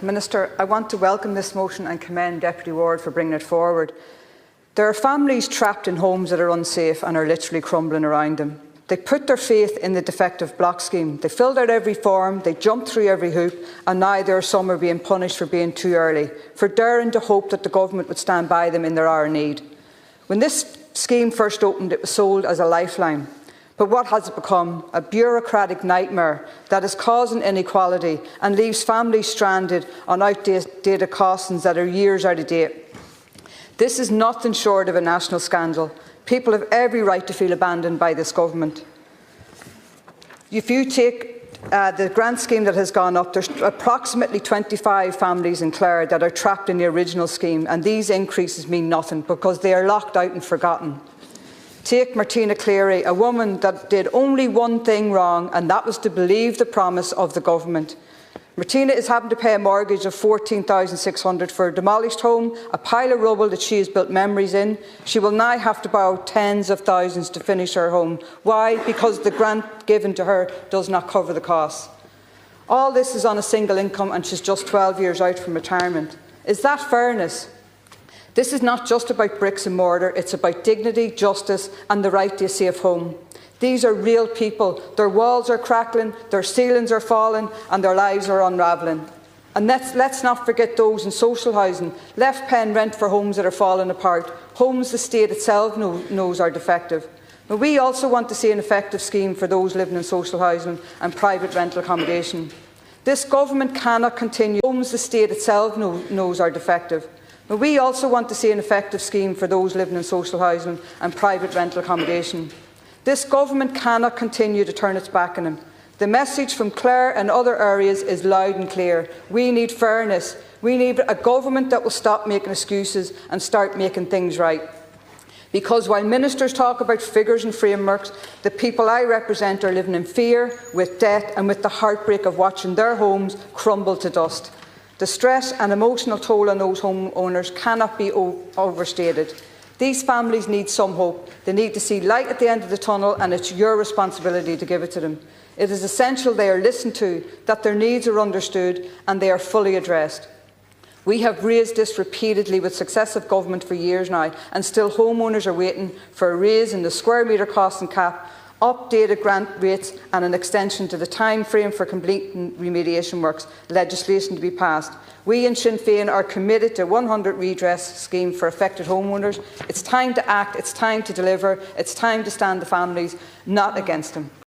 Minister, I want to welcome this motion and commend Deputy Ward for bringing it forward. There are families trapped in homes that are unsafe and are literally crumbling around them. They put their faith in the Defective block scheme. They filled out every form, they jumped through every hoop, and now there are some are being punished for being too early, for daring to hope that the government would stand by them in their hour of need. When this scheme first opened, it was sold as a lifeline. But what has it become? A bureaucratic nightmare that is causing inequality and leaves families stranded on outdated costings that are years out of date. This is nothing short of a national scandal. People have every right to feel abandoned by this government. If you take the grant scheme that has gone up, there's approximately 25 families in Clare that are trapped in the original scheme, and these increases mean nothing because they are locked out and forgotten. Take Martina Clare, a woman that did only one thing wrong, and that was to believe the promise of the government. Martina is having to pay a mortgage of $14,600 for a demolished home, a pile of rubble that she has built memories in. She will now have to borrow tens of thousands to finish her home. Why? Because the grant given to her does not cover the costs. All this is on a single income, and she's just 12 years out from retirement. Is that fairness? This is not just about bricks and mortar, it's about dignity, justice and the right to a safe home. These are real people. Their walls are crackling, their ceilings are falling and their lives are unravelling. And let's not forget those in social housing, left paying rent for homes that are falling apart, homes the state itself knows are defective. But we also want to see an effective scheme for those living in social housing and private rental accommodation. This government cannot continue homes the state itself knows are defective. But we also want to see an effective scheme for those living in social housing and private rental accommodation. This government cannot continue to turn its back on them. The message from Clare and other areas is loud and clear. We need fairness. We need a government that will stop making excuses and start making things right. Because while ministers talk about figures and frameworks, the people I represent are living in fear, with debt and with the heartbreak of watching their homes crumble to dust. The stress and emotional toll on those homeowners cannot be overstated. These families need some hope. They need to see light at the end of the tunnel, and it's your responsibility to give it to them. It is essential they are listened to, that their needs are understood and they are fully addressed. We have raised this repeatedly with successive government for years now, and still homeowners are waiting for a raise in the square metre cost and cap, updated grant rates and an extension to the time frame for completing remediation works, legislation to be passed. We in Sinn Féin are committed to a 100 redress scheme for affected homeowners. It's time to act, it's time to deliver, it's time to stand the families, not against them.